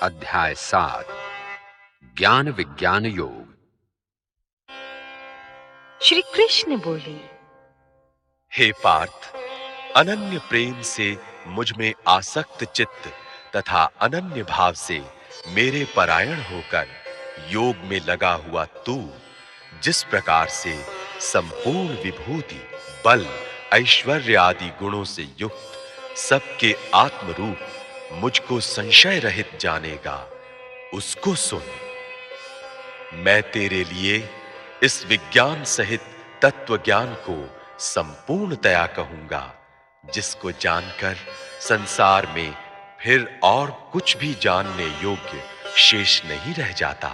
अध्याय 7 ज्ञान विज्ञान योग। श्री कृष्ण बोले, हे पार्थ, अनन्य प्रेम से मुझ में आसक्त चित्त तथा अनन्य भाव से मेरे परायण होकर योग में लगा हुआ तू जिस प्रकार से संपूर्ण विभूति, बल, ऐश्वर्य आदि गुणों से युक्त सबके आत्म रूप मुझको संशय रहित जानेगा, उसको सुन। मैं तेरे लिए इस विज्ञान सहित तत्व ज्ञान को संपूर्णतया कहूंगा, जिसको जानकर संसार में फिर और कुछ भी जानने योग्य शेष नहीं रह जाता।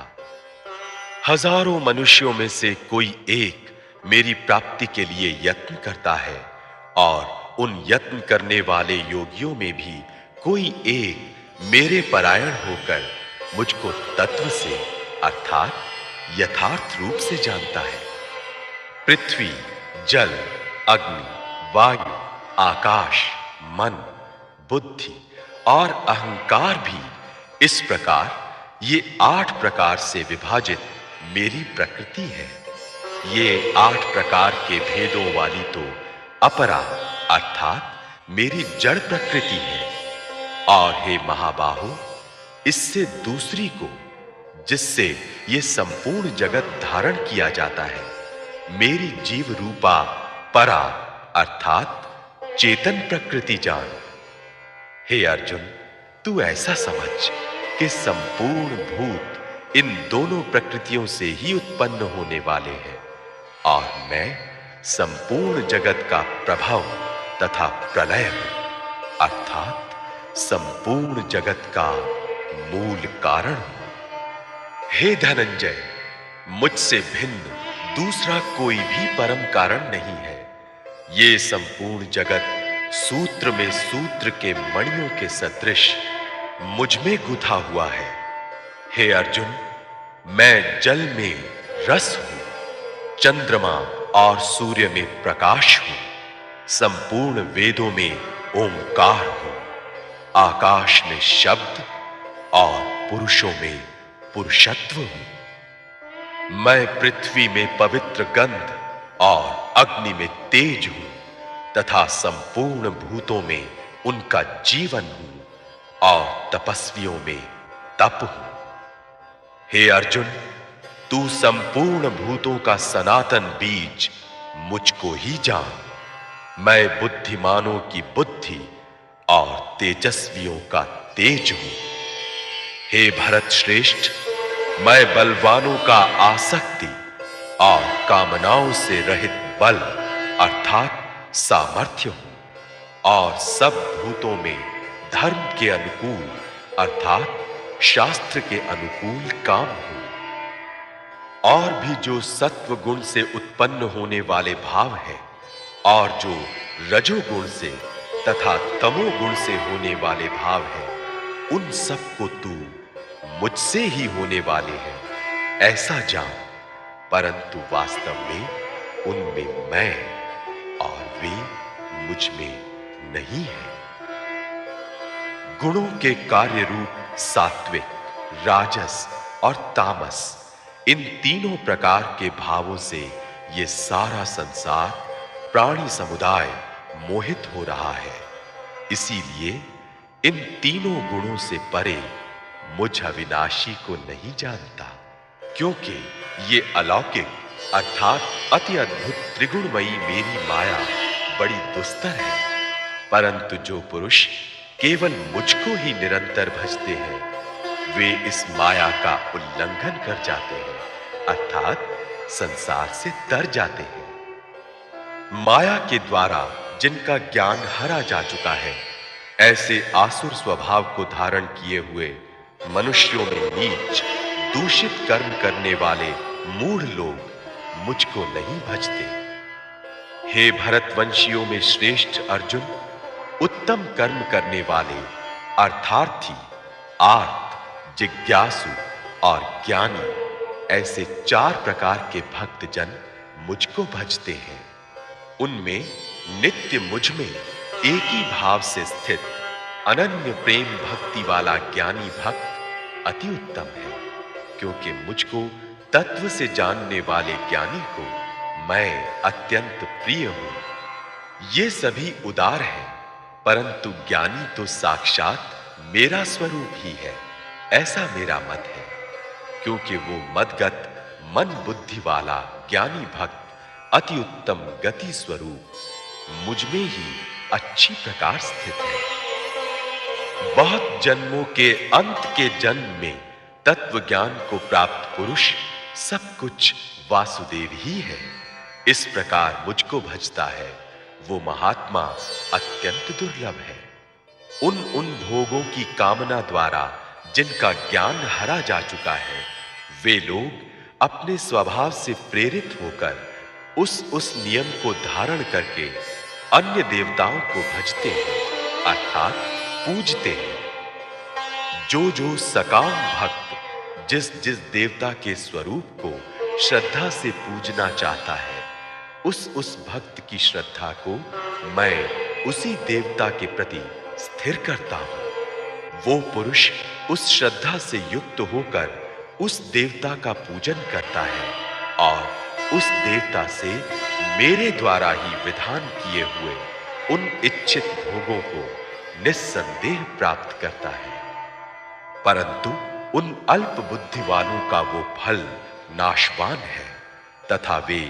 हजारों मनुष्यों में से कोई एक मेरी प्राप्ति के लिए यत्न करता है, और उन यत्न करने वाले योगियों में भी कोई एक मेरे परायण होकर मुझको तत्व से अर्थात यथार्थ रूप से जानता है। पृथ्वी, जल, अग्नि, वायु, आकाश, मन, बुद्धि और अहंकार भी इस प्रकार ये 8 प्रकार से विभाजित मेरी प्रकृति है। ये 8 प्रकार के भेदों वाली तो अपरा अर्थात मेरी जड़ प्रकृति है। और हे महाबाहो, इससे दूसरी को, जिससे ये संपूर्ण जगत धारण किया जाता है, मेरी जीव रूपा परा अर्थात चेतन प्रकृति जान। हे अर्जुन, तू ऐसा समझ कि संपूर्ण भूत इन दोनों प्रकृतियों से ही उत्पन्न होने वाले हैं, और मैं संपूर्ण जगत का प्रभाव तथा प्रलय हूं, अर्थात संपूर्ण जगत का मूल कारण हूं। हे धनंजय, मुझसे भिन्न दूसरा कोई भी परम कारण नहीं है। ये संपूर्ण जगत सूत्र में सूत्र के मणियों के सदृश मुझ में गुथा हुआ है। हे अर्जुन, मैं जल में रस हूं, चंद्रमा और सूर्य में प्रकाश हूं, संपूर्ण वेदों में ओंकार हूं, आकाश में शब्द और पुरुषों में पुरुषत्व हूं। मैं पृथ्वी में पवित्र गंध और अग्नि में तेज हूं, तथा संपूर्ण भूतों में उनका जीवन हूं, और तपस्वियों में तप हूं। हे अर्जुन, तू संपूर्ण भूतों का सनातन बीज मुझको ही जान। मैं बुद्धिमानों की बुद्धि और तेजस्वियों का तेज हूं। हे भरत श्रेष्ठ, मैं बलवानों का आसक्ति और कामनाओं से रहित बल अर्थात सामर्थ्य हूं, और सब भूतों में धर्म के अनुकूल अर्थात शास्त्र के अनुकूल काम हूं। और भी जो सत्व गुण से उत्पन्न होने वाले भाव हैं, और जो रजोगुण से तथा तमोगुण से होने वाले भाव हैं, उन सब को तू मुझसे ही होने वाले हैं ऐसा जान, परंतु वास्तव में उनमें मैं और वे मुझ में नहीं है। गुणों के कार्य रूप सात्विक, राजस और तामस, इन तीनों प्रकार के भावों से ये सारा संसार प्राणी समुदाय मोहित हो रहा है। इसीलिए इन तीनों गुणों से परे मुझ अविनाशी को नहीं जानता, क्योंकि ये अलौकिक अर्थात अति अद्भुत त्रिगुणमयी मेरी माया बड़ी दुस्तर है। परंतु जो पुरुष केवल मुझको ही निरंतर भजते हैं, वे इस माया का उल्लंघन कर जाते हैं, अर्थात संसार से तर जाते हैं। माया के द्वारा जिनका ज्ञान हरा जा चुका है, ऐसे आसुर स्वभाव को धारण किए हुए मनुष्यों में नीच, दूषित कर्म करने वाले मूढ़ लोग मुझको नहीं भजते। हे भरतवंशियों में श्रेष्ठ अर्जुन, उत्तम कर्म करने वाले अर्थार्थी, आर्त, जिज्ञासु और ज्ञानी, ऐसे 4 प्रकार के भक्त जन मुझको भजते हैं। उनमें नित्य मुझ में एक ही भाव से स्थित अनन्य प्रेम भक्ति वाला ज्ञानी भक्त अति उत्तम है, क्योंकि मुझको तत्व से जानने वाले ज्ञानी को मैं अत्यंत प्रिय हूं। ये सभी उदार हैं, परंतु ज्ञानी तो साक्षात मेरा स्वरूप ही है, ऐसा मेरा मत है। क्योंकि वो मदगत मन बुद्धि वाला ज्ञानी भक्त अति उत्तम गति स्वरूप मुझ में ही अच्छी प्रकार स्थित है। बहुत जन्मों के अंत के जन्म में तत्व ज्ञान को प्राप्त पुरुष सब कुछ वासुदेव ही है। इस प्रकार मुझको भजता है वो महात्मा अत्यंत दुर्लभ है। उन भोगों की कामना द्वारा जिनका ज्ञान हरा जा चुका है, वे लोग अपने स्वभाव से प्रेरित होकर उस नियम को धारण करके अन्य देवताओं को भजते हैं, अर्थात पूजते हैं। जो सकाम भक्त जिस देवता के स्वरूप को श्रद्धा से पूजना चाहता है, उस भक्त की श्रद्धा को मैं उसी देवता के प्रति स्थिर करता हूं। वो पुरुष उस श्रद्धा से युक्त होकर उस देवता का पूजन करता है और उस देवता से मेरे द्वारा ही विधान किए हुए उन इच्छित भोगों को निस्संदेह प्राप्त करता है। परंतु उन अल्प बुद्धि वालों का वो फल नाशवान है तथा वे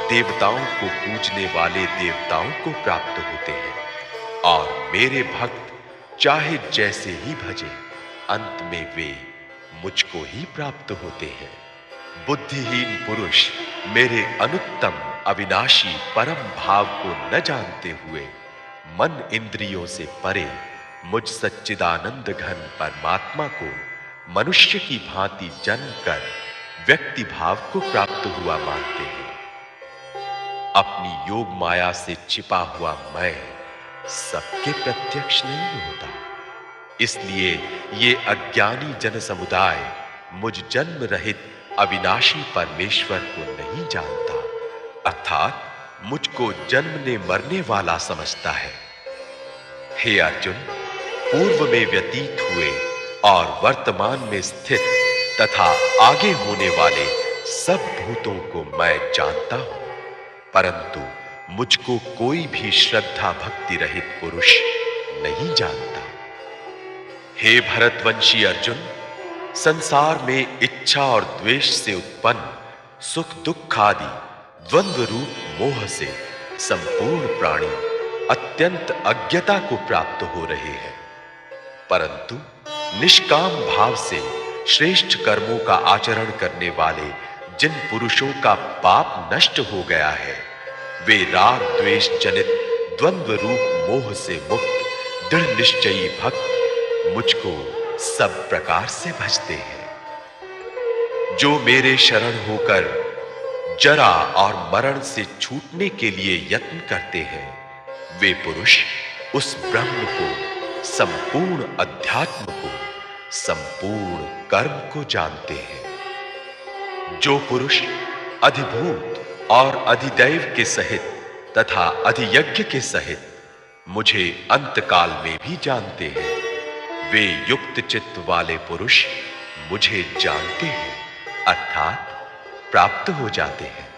देवताओं को पूजने वाले देवताओं को प्राप्त होते हैं और मेरे भक्त चाहे जैसे ही भजे, अंत में वे मुझको ही प्राप्त होते हैं। बुद्धिहीन पुरुष मेरे अनुत्तम अविनाशी परम भाव को न जानते हुए मन इंद्रियों से परे मुझ सच्चिदानंद घन परमात्मा को मनुष्य की भांति जन्म कर व्यक्ति भाव को प्राप्त हुआ मानते हैं। अपनी योग माया से छिपा हुआ मैं सबके प्रत्यक्ष नहीं होता, इसलिए ये अज्ञानी जन समुदाय मुझ जन्म रहित अविनाशी परमेश्वर को नहीं जानता, अर्थात मुझको जन्मने मरने वाला समझता है। हे अर्जुन, पूर्व में व्यतीत हुए और वर्तमान में स्थित तथा आगे होने वाले सब भूतों को मैं जानता हूं, परंतु मुझको कोई भी श्रद्धा भक्ति रहित पुरुष नहीं जानता। हे भरतवंशी अर्जुन, संसार में इच्छा और द्वेष से उत्पन्न सुख दुख आदि द्वंद्व रूप मोह से संपूर्ण प्राणी अत्यंत अज्ञता को प्राप्त हो रहे हैं, परंतु निष्काम भाव से श्रेष्ठ कर्मों का आचरण करने वाले जिन पुरुषों का पाप नष्ट हो गया है, वे राग द्वेष जनित द्वंद्व रूप मोह से मुक्त दृढ़ निश्चयी भक्त मुझको सब प्रकार से भजते हैं। जो मेरे शरण होकर जरा और मरण से छूटने के लिए यत्न करते हैं, वे पुरुष उस ब्रह्म को, संपूर्ण अध्यात्म को, संपूर्ण कर्म को जानते हैं। जो पुरुष अधिभूत और अधिदैव के सहित तथा अधियज्ञ के सहित मुझे अंतकाल में भी जानते हैं, वे युक्त चित्त वाले पुरुष मुझे जानते हैं, अर्थात प्राप्त हो जाते हैं।